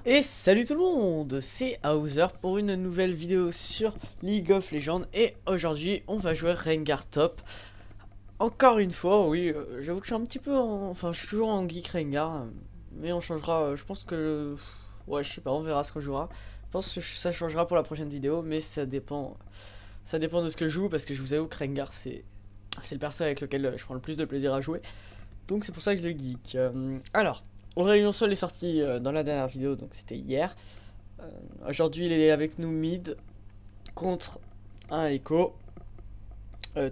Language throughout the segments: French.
Et salut tout le monde, c'est Hauser pour une nouvelle vidéo sur League of Legends. Et aujourd'hui on va jouer Rengar top. Encore une fois, oui, j'avoue que je suis un petit peu enfin je suis toujours en geek Rengar, mais on changera, je pense que... Ouais, je sais pas, on verra ce qu'on jouera. Je pense que ça changera pour la prochaine vidéo, mais ça dépend de ce que je joue, parce que je vous avoue que Rengar c'est le perso avec lequel je prends le plus de plaisir à jouer. Donc c'est pour ça que je le geek. Alors, Aurélien Sol est sorti dans la dernière vidéo, donc c'était hier. Aujourd'hui il est avec nous mid contre un Echo.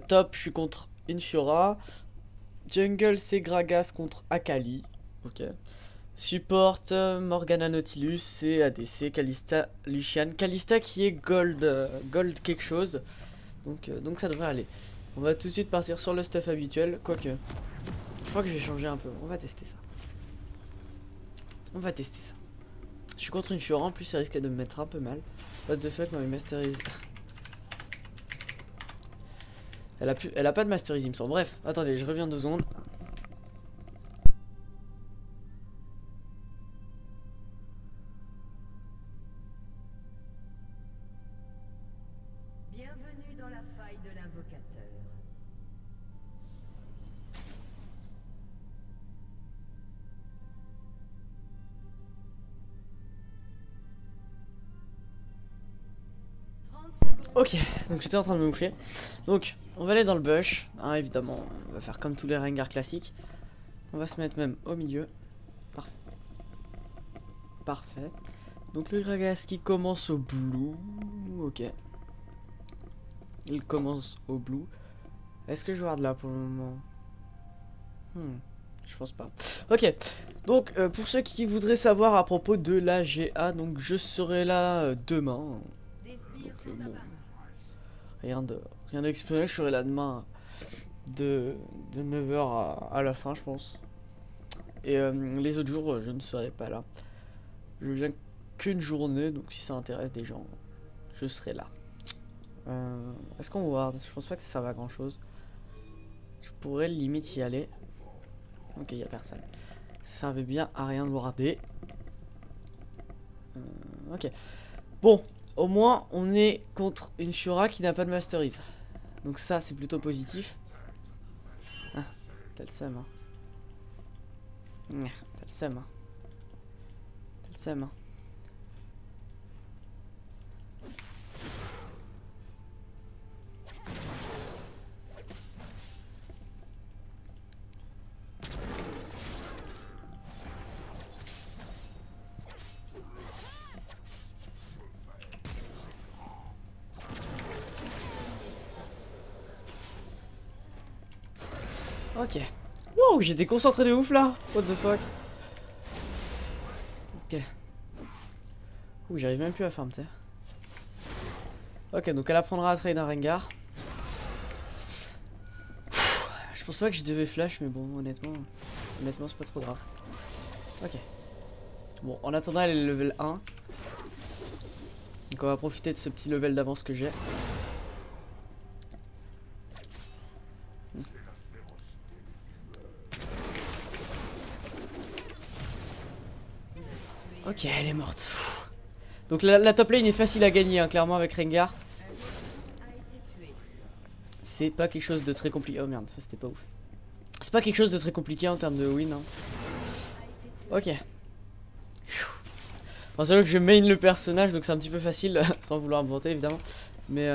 Top, je suis contre Infiora. Jungle c'est Gragas contre Akali. Ok. Support Morgana Nautilus c'est ADC Kalista Lucian. Kalista qui est gold, gold quelque chose. Donc ça devrait aller. On va tout de suite partir sur le stuff habituel. Quoique, je crois que je vais changer un peu. On va tester ça. On va tester ça. Je suis contre une Fiora, en plus ça risque de me mettre un peu mal. What the fuck, ma masterise. Elle a pas de masterise, il me semble. Bref, attendez, je reviens 2 secondes. Bienvenue dans la faille de l'invocateur. Ok, donc j'étais en train de me bouffer. Donc, on va aller dans le bush. Hein, évidemment, on va faire comme tous les Rengar classiques. On va se mettre même au milieu. Parfait. Parfait. Donc le Gragas qui commence au blue. Ok. Il commence au blue. Est-ce que je garde là pour le moment? Je pense pas. Ok, donc pour ceux qui voudraient savoir à propos de la GA, donc je serai là demain. Des sbires Donc, sont bon, abattus. rien d'exceptionnel, je serai là demain de 9h à la fin, je pense. Et les autres jours, je ne serai pas là. Je viens qu'une journée, donc si ça intéresse des gens, je serai là. Est-ce qu'on ward? Je pense pas que ça serve à grand chose. Je pourrais limite y aller. Ok, y a personne. Ça servait bien à rien de warder. Ok. Bon, au moins on est contre une Fiora qui n'a pas de masterise. Donc ça c'est plutôt positif. Ah, t'as le seum hein. T'as le seum hein. T'as le seum hein. Ok. Wow, j'étais concentré de ouf là. What the fuck. Ok. Ouh, j'arrive même plus à farm, tu sais. Ok, donc elle apprendra à trade un Rengar. Je pense pas que je devais flash, mais bon, honnêtement c'est pas trop grave. Ok. Bon, en attendant, elle est level 1. Donc on va profiter de ce petit level d'avance que j'ai. Ok, elle est morte. Pfff. Donc la top lane est facile à gagner, hein, clairement, avec Rengar. A été tué. C'est pas quelque chose de très compliqué. Oh merde, ça c'était pas ouf. C'est pas quelque chose de très compliqué en termes de win. Hein. Ok. Bon, c'est vrai que je main le personnage, donc c'est un petit peu facile, sans vouloir inventer évidemment. Mais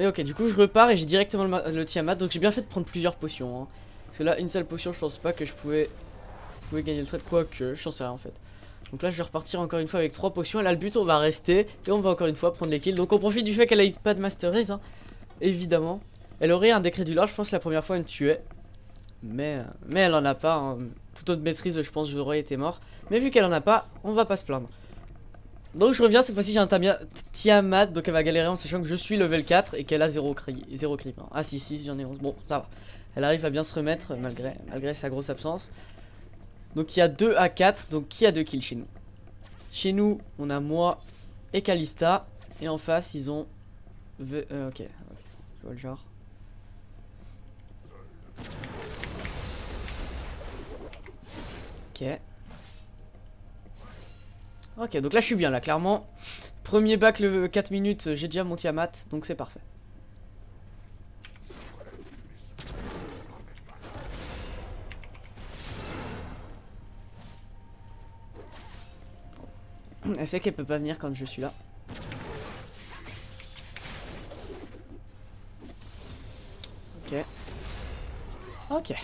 ok, du coup je repars et j'ai directement le Tiamat, donc j'ai bien fait de prendre plusieurs potions. Hein. Parce que là, une seule potion, je pense pas que je pouvais gagner le trade, quoique, je sais rien en fait. Donc là, je vais repartir encore une fois avec 3 potions. Et là, le but, on va rester et on va encore une fois prendre les kills. Donc on profite du fait qu'elle a pas de masterise, hein, évidemment. Elle aurait un décret du lore, je pense, la première fois, elle me tuait. Mais elle en a pas. Hein. Toute autre maîtrise, je pense, j'aurais été mort. Mais vu qu'elle en a pas, on va pas se plaindre. Donc je reviens, cette fois-ci j'ai un Tiamat, donc elle va galérer en sachant que je suis level 4 et qu'elle a 0 creep. Hein. Ah si, j'en ai 11, bon ça va. Elle arrive à bien se remettre malgré sa grosse absence. Donc il y a 2 à 4, donc qui a 2 kills chez nous? Chez nous, on a moi et Kalista, et en face ils ont... ok, je vois le genre. Ok. Ok, donc là je suis bien, là clairement. Premier bac le 4 minutes, j'ai déjà mon Tiamat, donc c'est parfait. Elle sait qu'elle peut pas venir quand je suis là. Ok. Ok.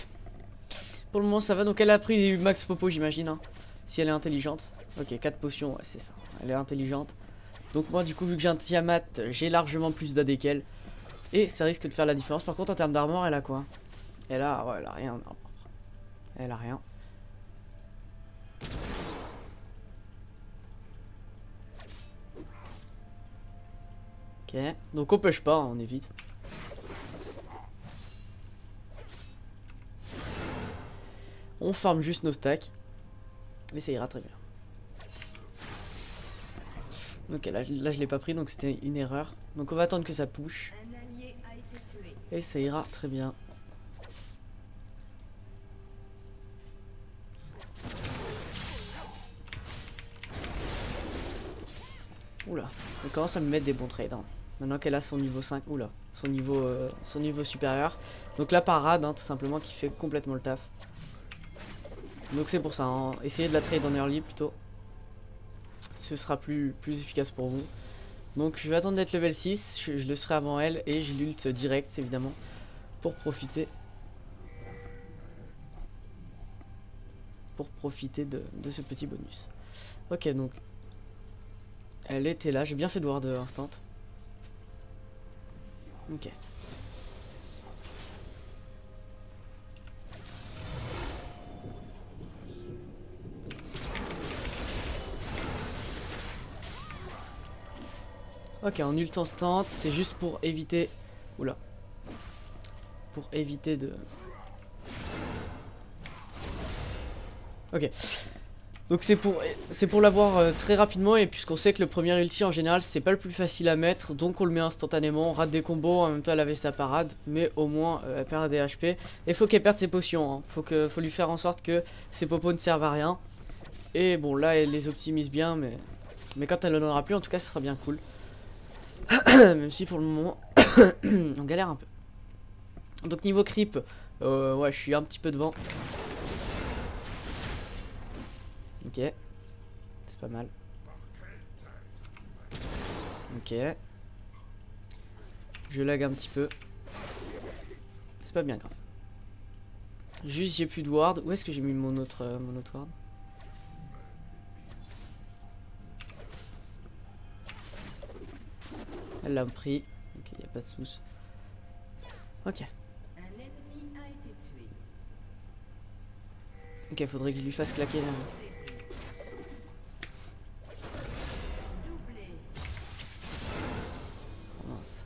Pour le moment ça va, donc elle a pris max popo j'imagine, hein, si elle est intelligente. Ok, 4 potions, ouais c'est ça, elle est intelligente. Donc moi du coup vu que j'ai un Tiamat, j'ai largement plus d'AD qu'elle. Et ça risque de faire la différence. Par contre en termes d'armor elle a quoi? Elle a, ouais, elle a rien. Elle a rien. Ok, donc on push pas, hein, on évite. On farm juste nos stacks. Et ça ira très bien. Ok, là je l'ai pas pris, donc c'était une erreur. Donc on va attendre que ça push. Un allié a été tué. Et ça ira très bien. Oula, elle commence à me mettre des bons trades. Hein. Maintenant qu'elle a son niveau 5, oula, son niveau supérieur. Donc la parade, hein, tout simplement, qui fait complètement le taf. Donc c'est pour ça, hein. Essayez de la trade en early plutôt. Ce sera plus efficace pour vous. Donc je vais attendre d'être level 6, je le serai avant elle et je l'ult direct évidemment pour profiter. De ce petit bonus. Ok, donc elle était là, j'ai bien fait de voir de instant. Ok. Ok, en ult instant, c'est juste pour éviter... Oula. Pour éviter de... Ok. Donc c'est pour l'avoir très rapidement, et puisqu'on sait que le premier ulti en général c'est pas le plus facile à mettre, donc on le met instantanément, on rate des combos, en même temps elle avait sa parade, mais au moins elle perd des HP. Et faut qu'elle perde ses potions, hein. Faut lui faire en sorte que ses popos ne servent à rien. Et bon là elle les optimise bien, mais quand elle en aura plus en tout cas ce sera bien cool. Même si pour le moment on galère un peu. Donc niveau creep, ouais je suis un petit peu devant. Ok, c'est pas mal. Ok. Je lag un petit peu. C'est pas bien grave. Juste j'ai plus de ward. Où est-ce que j'ai mis mon autre ward? Elle l'a pris. Ok, y a pas de soucis. Ok. Un ennemi a été tué. Ok, faudrait que je lui fasse claquer là. Doublé. Oh, mince.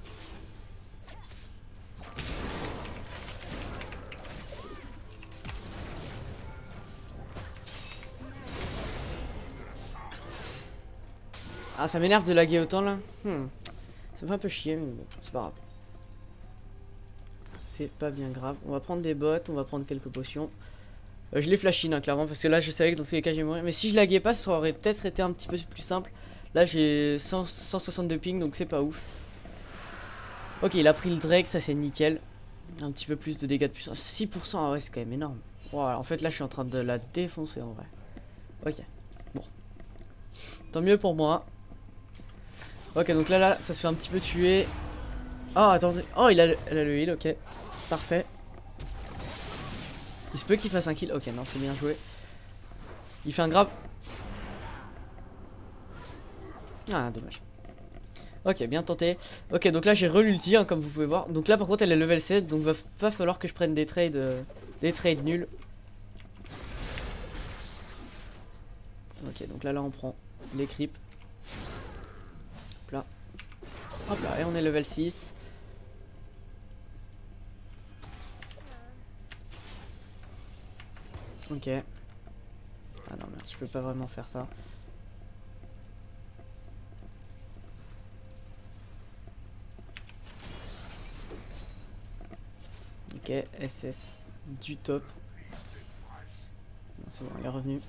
Ah, ça m'énerve de laguer autant là. Ça me fait un peu chier, mais bon, c'est pas grave. C'est pas bien grave. On va prendre des bottes, on va prendre quelques potions. Je l'ai flash in, hein, clairement, parce que là je savais que dans tous les cas j'ai mourir. Mais si je laguais pas, ça aurait peut-être été un petit peu plus simple. Là j'ai 162 ping, donc c'est pas ouf. Ok, il a pris le Drake, ça c'est nickel. Un petit peu plus de dégâts de puissance. 6%, ah ouais, c'est quand même énorme. Voilà, en fait là je suis en train de la défoncer en vrai. Ok, bon. Tant mieux pour moi. Ok, donc là, ça se fait un petit peu tuer. Oh, attendez. Oh, elle a le heal, ok. Parfait. Il se peut qu'il fasse un kill. Ok, non, c'est bien joué. Il fait un grab. Ah, dommage. Ok, bien tenté. Ok, donc là, j'ai re-l'ulti, hein, comme vous pouvez voir. Donc là, par contre, elle est level 7. Donc va falloir que je prenne des trades nuls. Ok, donc là, on prend les creeps. Hop là. Hop là, et on est level 6. Ok. Ah non, merde, je peux pas vraiment faire ça. Ok, SS du top. C'est bon, il est revenu.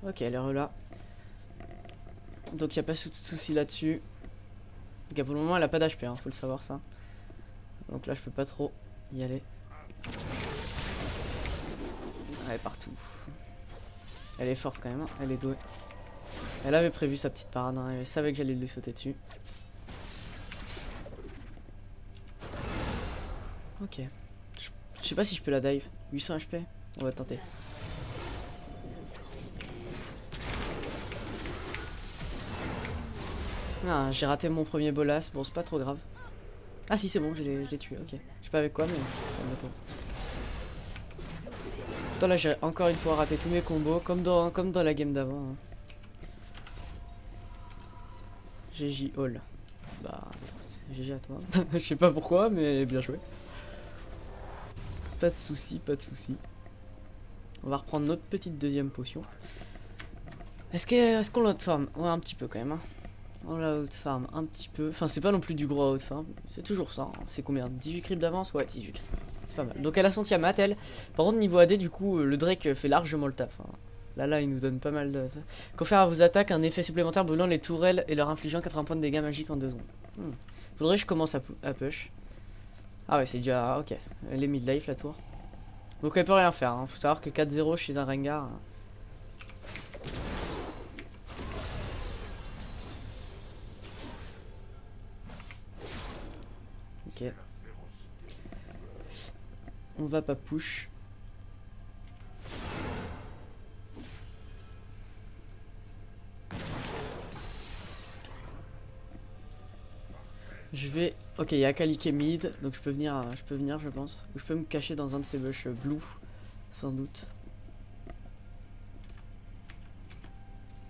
Ok, elle est là. Donc il n'y a pas de souci là-dessus. Ok, pour le moment elle a pas d'HP, hein, faut le savoir ça. Donc là je peux pas trop y aller. Elle est partout. Elle est forte quand même, hein. Elle est douée. Elle avait prévu sa petite parade, hein. Elle savait que j'allais lui sauter dessus. Ok. Je sais pas si je peux la dive. 800 HP. On va tenter. Ah, j'ai raté mon premier bolas. Bon, c'est pas trop grave. Ah si, c'est bon, je l'ai tué. Ok. Je sais pas avec quoi, mais... Putain, là, j'ai encore une fois raté tous mes combos, comme dans la game d'avant. Hein. GG All. Bah, écoute, GG à toi. Je sais pas pourquoi, mais bien joué. Pas de soucis, pas de soucis. On va reprendre notre petite deuxième potion. Est-ce qu'on la outfarm? Ouais, un petit peu quand même. Hein. On la outfarm un petit peu. Enfin, c'est pas non plus du gros outfarm. C'est toujours ça. Hein. C'est combien? 18 creeps d'avance? Ouais, 18 creeps. C'est pas mal. Donc elle a son Tiamat, elle. Par contre, niveau AD, du coup, le Drake fait largement le taf. Hein. Là, il nous donne pas mal de... Confère à vos attaques un effet supplémentaire brûlant les tourelles et leur infligeant 80 points de dégâts magiques en 2 secondes. Faudrait que je commence à push. Ah ouais, c'est déjà... Ok. Elle est mid-life, la tour. Donc elle peut rien faire. Hein. Faut savoir que 4-0 chez un Rengar... Ok. On va pas push. Je vais... Ok, il y a Akali qui est mid, donc je peux venir, je pense. Ou je peux me cacher dans un de ces bush blue, sans doute.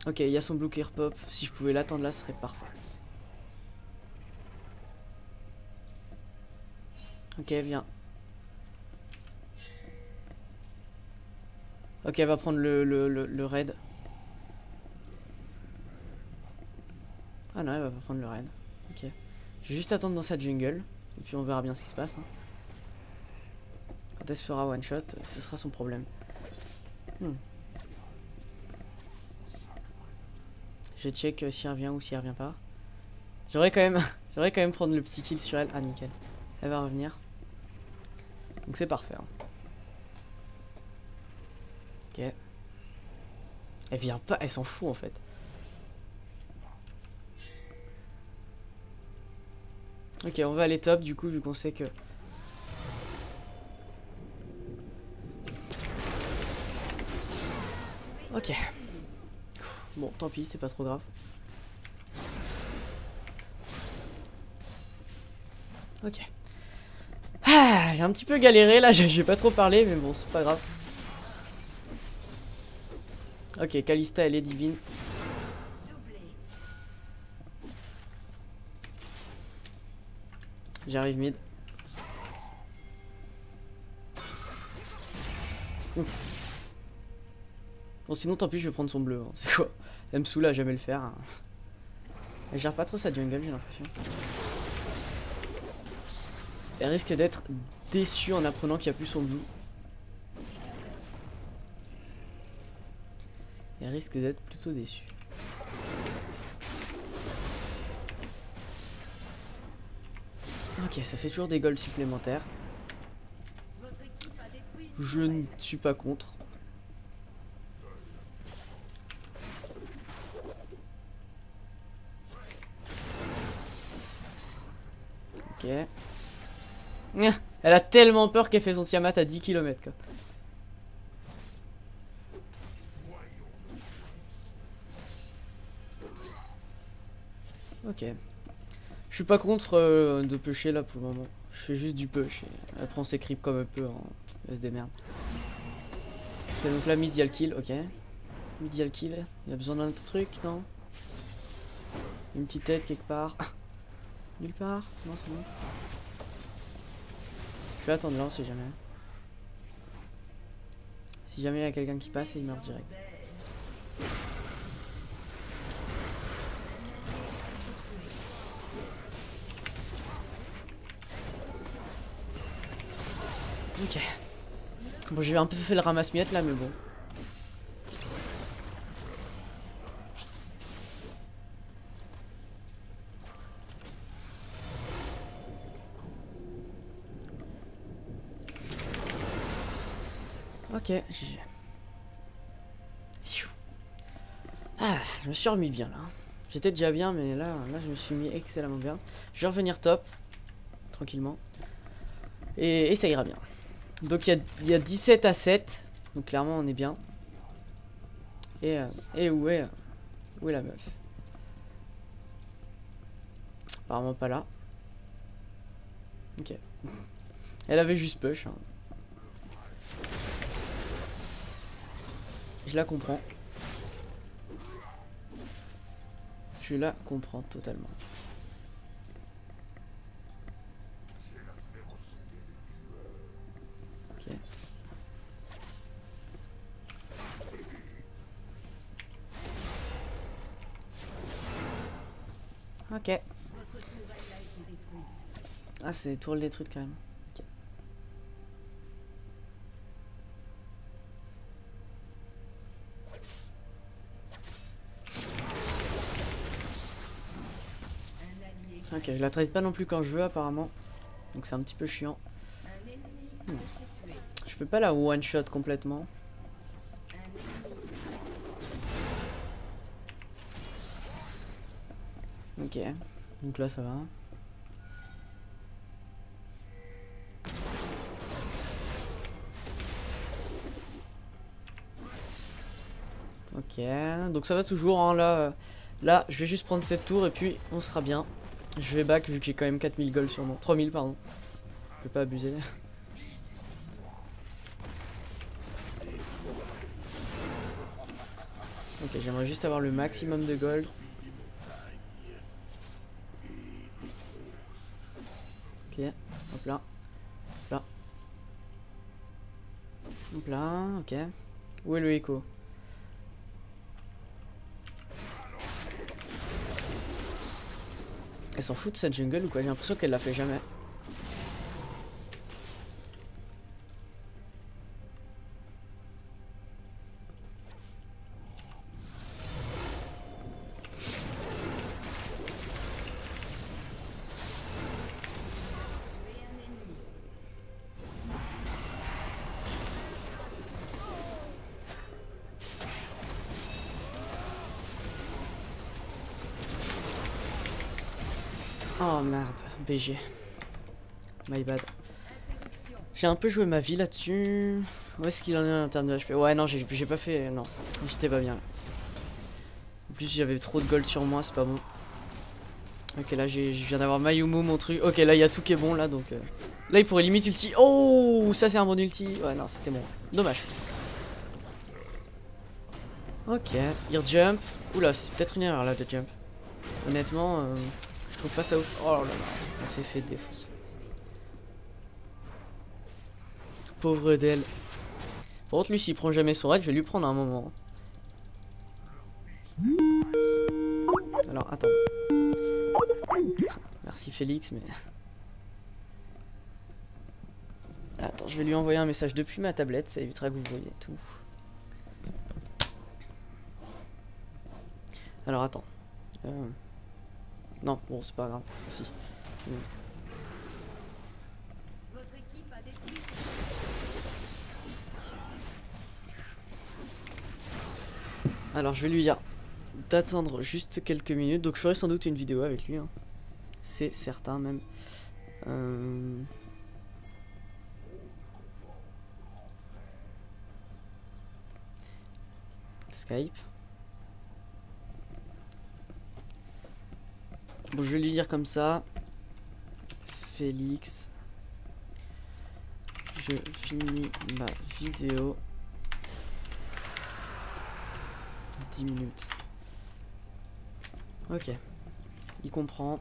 Ok, il y a son blue qui repop. Si je pouvais l'attendre là, ce serait parfait. Ok, viens. Ok, elle va prendre le raid. Ah non, elle va pas prendre le raid. Ok. Je vais juste attendre dans sa jungle. Et puis on verra bien ce qui se passe. Hein. Quand elle se fera one shot, ce sera son problème. Je check si elle revient ou si elle revient pas. J'aurais quand même prendre le petit kill sur elle. Ah nickel. Elle va revenir. Donc c'est parfait. Hein. Ok. Elle vient pas, elle s'en fout en fait. Ok, on va aller top du coup vu qu'on sait que... Ok. Bon, tant pis, c'est pas trop grave. Ok. Ah, j'ai un petit peu galéré là, j'ai pas trop parlé, mais bon, c'est pas grave. Ok, Kalista, elle est divine. J'arrive mid. Bon, sinon, tant pis, je vais prendre son bleu. Hein. C'est quoi? Elle me saoule à jamais le faire. Hein. Elle gère pas trop sa jungle, j'ai l'impression. Elle risque d'être déçue en apprenant qu'il n'y a plus son blue. Elle risque d'être plutôt déçue. Ok, ça fait toujours des golds supplémentaires. Je ne suis pas contre. Ok. Elle a tellement peur qu'elle fait son Tiamat à 10 km quoi. Ok. Je suis pas contre de pusher là pour le moment. Je fais juste du push. Elle prend ses creeps comme un peu. Hein. Elle se démerde. Ok, donc là, mid, il y a le kill. Ok. Mid, il y a le kill. Il y a besoin d'un autre truc, non? Une petite tête quelque part. Nulle part? Non, c'est bon. Je vais attendre là, on sait jamais. Si jamais il y a quelqu'un qui passe, il meurt direct. Ok. Bon, j'ai un peu fait le ramasse-miettes là, mais bon. Ok, GG. Ah, je me suis remis bien là. J'étais déjà bien, mais là je me suis mis excellemment bien. Je vais revenir top, tranquillement. Et ça ira bien. Donc il y a 17 à 7. Donc clairement on est bien. Et où est la meuf? Apparemment pas là. Ok. Elle avait juste push. Hein. Je la comprends. Je la comprends totalement. Ok. Ok. Ah, c'est tour détruite quand même. Ok. Ok, je la traite pas non plus quand je veux apparemment. Donc c'est un petit peu chiant. Je peux pas la one shot complètement. Ok, donc là ça va. Ok, donc ça va toujours hein, là je vais juste prendre cette tour et puis on sera bien. Je vais back vu que j'ai quand même 4000 gold sur moi. 3000 pardon. Je vais pas abuser. Ok, j'aimerais juste avoir le maximum de gold. Ok, hop là. Hop là. Hop là, ok. Où est le écho? Elle s'en fout de cette jungle ou quoi? J'ai l'impression qu'elle l'a fait jamais. Oh merde, BG. My bad. J'ai un peu joué ma vie là-dessus. Où est-ce qu'il en est en termes de HP? Ouais, non, j'ai pas fait. Non, j'étais pas bien. En plus, j'avais trop de gold sur moi, c'est pas bon. Ok, là, je viens d'avoir Mayumu, mon truc. Ok, là, il y a tout qui est bon là, donc. Là, il pourrait limite ulti. Oh, ça, c'est un bon ulti. Ouais, non, c'était bon. Dommage. Ok, il jump. Oula, c'est peut-être une erreur là de jump. Honnêtement, je trouve pas ça ouf. Oh là là, elle s'est fait défoncer. Pauvre d'elle. Par contre, lui, s'il prend jamais son raid, je vais lui prendre un moment. Alors, attends. Merci Félix, mais... Attends, je vais lui envoyer un message depuis ma tablette, ça évitera que vous voyez tout. Alors, attends. Non, bon, c'est pas grave. Si, c'est bon. Alors, je vais lui dire d'attendre juste quelques minutes. Donc, je ferai sans doute une vidéo avec lui. Hein. C'est certain, même. Skype. Bon, je vais lui dire comme ça. Félix. Je finis ma vidéo. 10 minutes. Ok. Il comprend.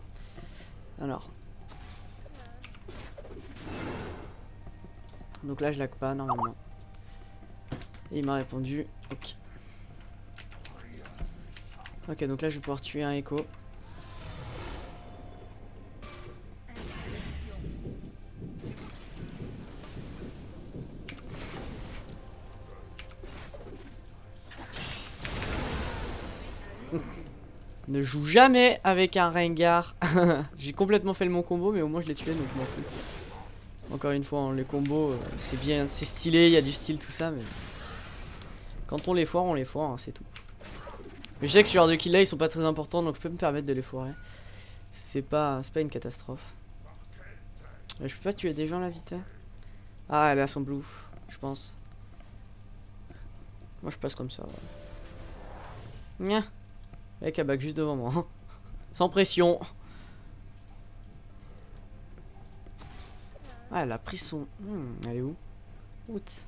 Alors. Donc là, je lag pas normalement. Et il m'a répondu. Ok. Ok, donc là, je vais pouvoir tuer un écho. Ne joue jamais avec un Rengar. J'ai complètement fait le mon combo, mais au moins je l'ai tué, donc je m'en fous. Encore une fois, hein, les combos, c'est bien, c'est stylé, il y a du style, tout ça, mais quand on les foire, hein, c'est tout. Mais je sais que ce genre de kills là, ils sont pas très importants, donc je peux me permettre de les foirer. C'est pas une catastrophe. Je peux pas tuer des gens là, vite fait. Ah, elle a son blue, je pense. Moi, je passe comme ça. Ouais. Nya. Avec un bac juste devant moi. Sans pression. Ah, elle a pris son... elle est où? Out.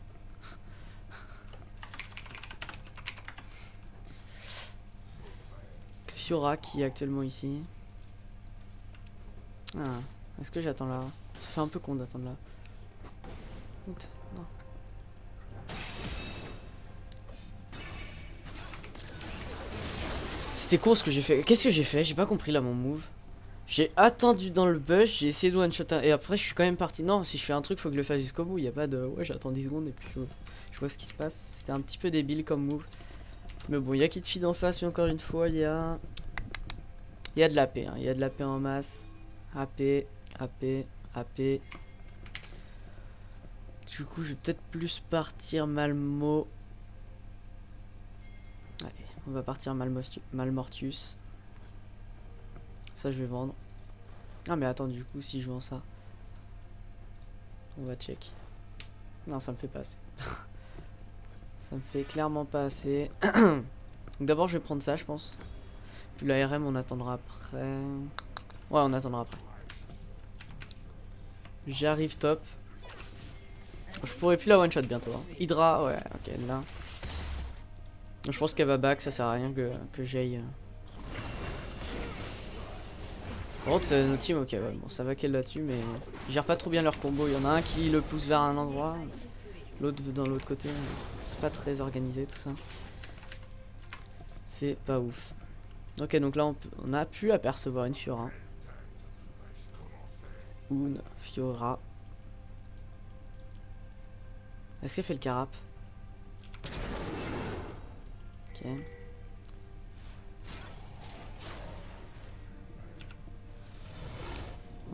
Fiora qui est actuellement ici. Ah, est-ce que j'attends là? Ça fait un peu con d'attendre là. Out. Non. C'était con ce que j'ai fait. Qu'est-ce que j'ai fait? J'ai pas compris là mon move. J'ai attendu dans le bush, j'ai essayé de one-shot et après je suis quand même parti. Non, si je fais un truc, faut que je le fasse jusqu'au bout. Il y a pas de... Ouais, j'attends 10 secondes et puis je vois ce qui se passe. C'était un petit peu débile comme move. Mais bon, il y a qui de feed en face, et encore une fois, il y a... Il y a de l'AP, hein. Il y a de l'AP en masse. AP, AP, AP. Du coup, je vais peut-être plus partir Malmo. Allez, on va partir Malmortius. Ça, je vais vendre. Ah, mais attends, du coup, si je vends ça, on va check. Non, ça me fait pas assez. Ça me fait clairement pas assez. D'abord, je vais prendre ça, je pense. Puis la RM, on attendra après. Ouais, on attendra après. J'arrive top. Je pourrais plus la one shot bientôt. Hein. Hydra, ouais, ok, là. Je pense qu'elle va back, ça sert à rien que j'aille. Par contre, c'est notre team, ok, ouais, bon, ça va qu'elle là-dessus, mais ils gèrent pas trop bien leur combo. Il y en a un qui le pousse vers un endroit, l'autre dans l'autre côté. C'est pas très organisé tout ça. C'est pas ouf. Ok, donc là, on a pu apercevoir une Fiora. Une Fiora. Est-ce qu'elle fait le carap? Ok.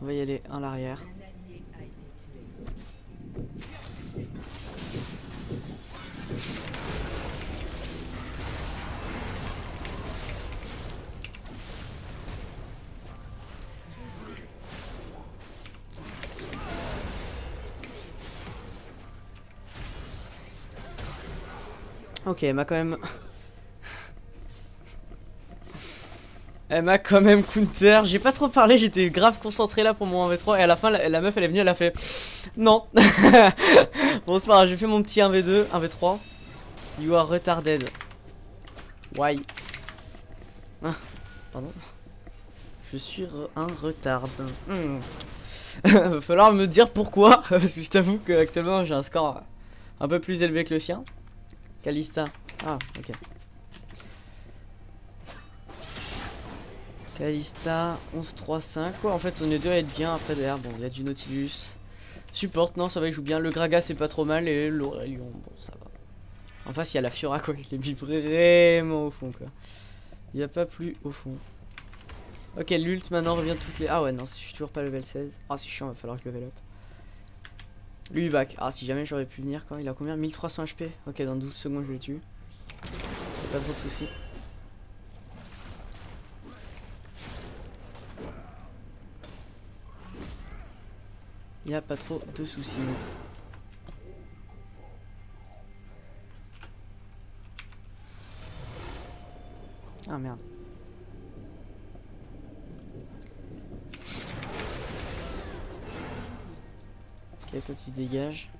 On va y aller en l'arrière. Ok, elle m'a quand même... Elle m'a quand même counter. J'ai pas trop parlé, j'étais grave concentré là pour mon 1v3. Et à la fin, la meuf elle est venue, elle a fait... Non. Bon, c'est pas grave, j'ai fait mon petit 1v2, 1v3. You are retarded. Why? Ah, pardon. Je suis un retard. Va falloir me dire pourquoi. Parce que je t'avoue qu'actuellement j'ai un score un peu plus élevé que le sien. Kalista. Ah, ok. Kalista, 11-3-5. Ouais, en fait, on est deux à être bien. Après, derrière, bon, il y a du Nautilus. Support, non, ça va, il joue bien. Le Gragas, c'est pas trop mal. Et l'Aurelion, bon, ça va. En face, il y a la Fiora, quoi. Je l'ai mis vraiment au fond, quoi. Il n'y a pas plus au fond. Ok, l'ult maintenant revient toutes les... Ah ouais, non, je suis toujours pas level 16. Ah, c'est chiant, il va falloir que je level up. Lui, back. Ah, si jamais j'aurais pu venir, quoi. Il a combien? 1300 HP. Ok, dans 12 secondes, je le tue. Pas trop de soucis. Il n'y a pas trop de soucis. Ah merde. Ok, toi tu dégages.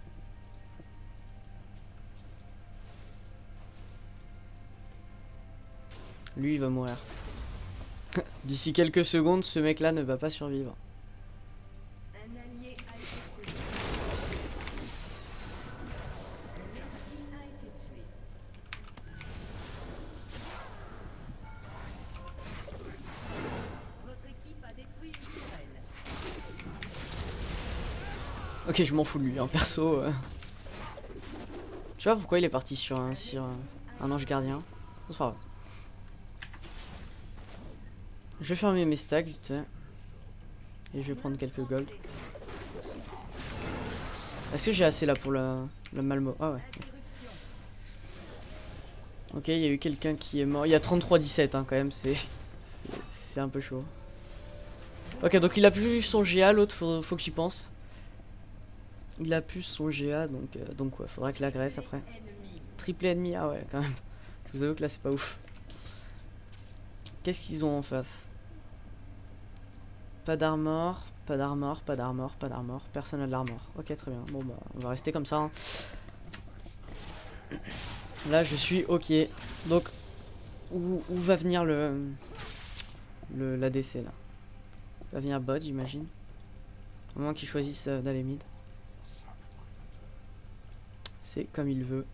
Lui il va mourir. D'ici quelques secondes, ce mec là ne va pas survivre. Un allié a été tué. L'ennemi a été tué. Votre équipe a détruit une tourelle. Ok, je m'en fous de lui, hein, perso. Tu vois pourquoi il est parti sur un ange gardien? C'est pas grave. Je vais fermer mes stacks vite fait. Et je vais prendre quelques gold. Est-ce que j'ai assez là pour le Malmo? Ah ouais. Ok, il y a eu quelqu'un qui est mort. Il y a 33-17 hein, quand même, c'est un peu chaud. Ok, donc il a plus son GA, l'autre, faut que j'y pense. Il a plus son GA, donc ouais, faudra que la graisse après. Triplé ennemi, ah ouais, quand même. Je vous avoue que là, c'est pas ouf. Qu'est-ce qu'ils ont en face? Pas d'armor, pas d'armor, pas d'armor, pas d'armor. Personne n'a de l'armor. Ok, très bien. Bon, bah, on va rester comme ça. Hein. Là, je suis ok. Donc, où va venir l'ADC là? Il va venir bot, j'imagine. Au moins qu'il choisisse d'aller mid. C'est comme il veut.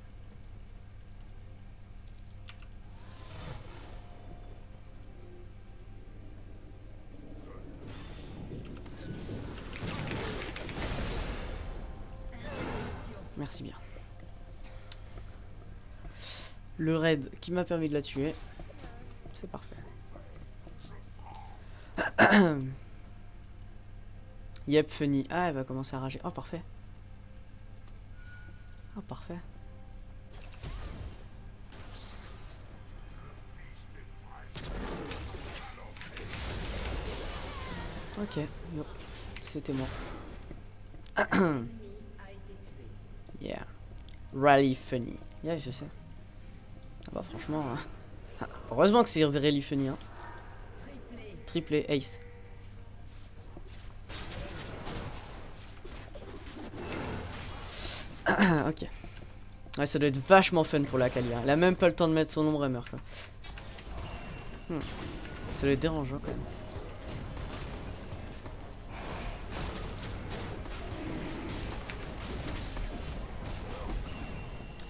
Merci bien. Le raid qui m'a permis de la tuer. C'est parfait. Yep, funny. Ah, elle va commencer à rager. Oh, parfait. Oh, parfait. Ok, yo. C'était moi. Yeah. Rally funny. Yeah, je sais. Ah bah franchement... heureusement que c'est really funny. Hein. Triplé ace. Ok. Ouais, ça doit être vachement fun pour la Kali. Hein. Elle a même pas le temps de mettre son ombre, elle meurt quoi. Ça doit être dérangeant quand même.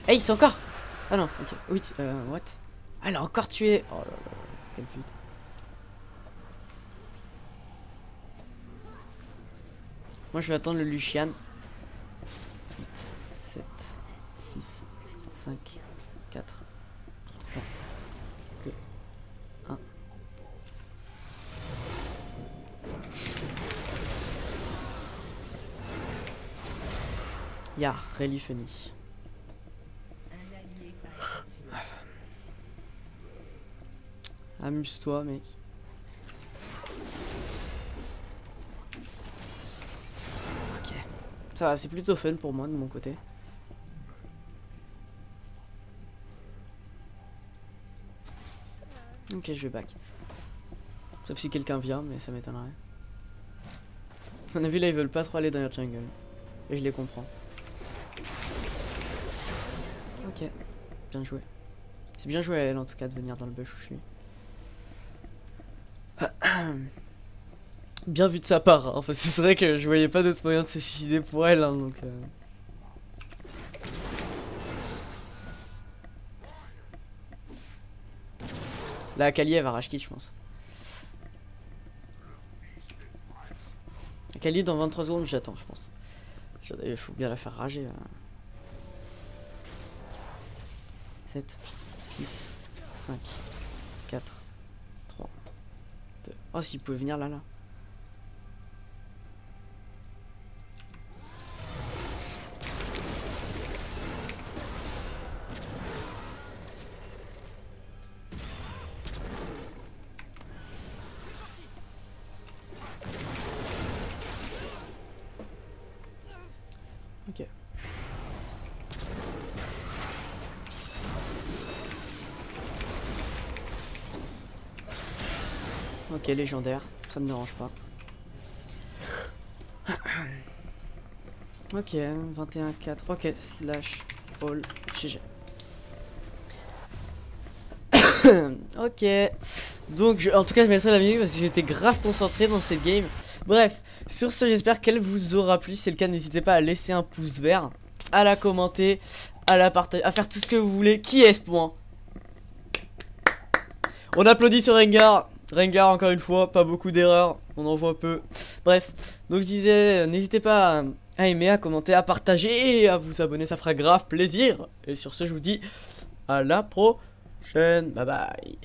Ace encore. Ah non, ok. Oui, what? Ah, elle a encore tué. Oh là là, quelle pute. Moi je vais attendre le Lucian. 8, 7, 6, 5, 4, 3, 2, 1. Ya, really funny. Amuse-toi, mec. Ok. Ça va, c'est plutôt fun pour moi de mon côté. Ok, je vais back. Sauf si quelqu'un vient, mais ça m'étonnerait. On a vu là, ils veulent pas trop aller dans la jungle. Et je les comprends. Ok, bien joué. C'est bien joué à elle en tout cas de venir dans le bush où je suis. Bien vu de sa part, hein. Enfin c'est vrai que je voyais pas d'autre moyen de se suicider pour elle hein, donc Là Akali elle va rage kit je pense. Akali dans 23 secondes j'attends je pense. Il faut bien la faire rager. 7, 6, 5, 4, 3, 2. Oh s'il pouvait venir là. Ok. Ok, légendaire, ça me dérange pas. Ok, 21-4, ok, slash all GG. Ok, donc en tout cas je mettrai la musique parce que j'étais grave concentré dans cette game. Bref, sur ce j'espère qu'elle vous aura plu. Si c'est le cas n'hésitez pas à laisser un pouce vert, à la commenter, à la partager, à faire tout ce que vous voulez. Qui est ce point? On applaudit sur Rengar. Rengar encore une fois, pas beaucoup d'erreurs, on en voit peu. Bref, donc je disais, n'hésitez pas à aimer, à commenter, à partager et à vous abonner, ça fera grave plaisir. Et sur ce je vous dis à la prochaine, bye bye.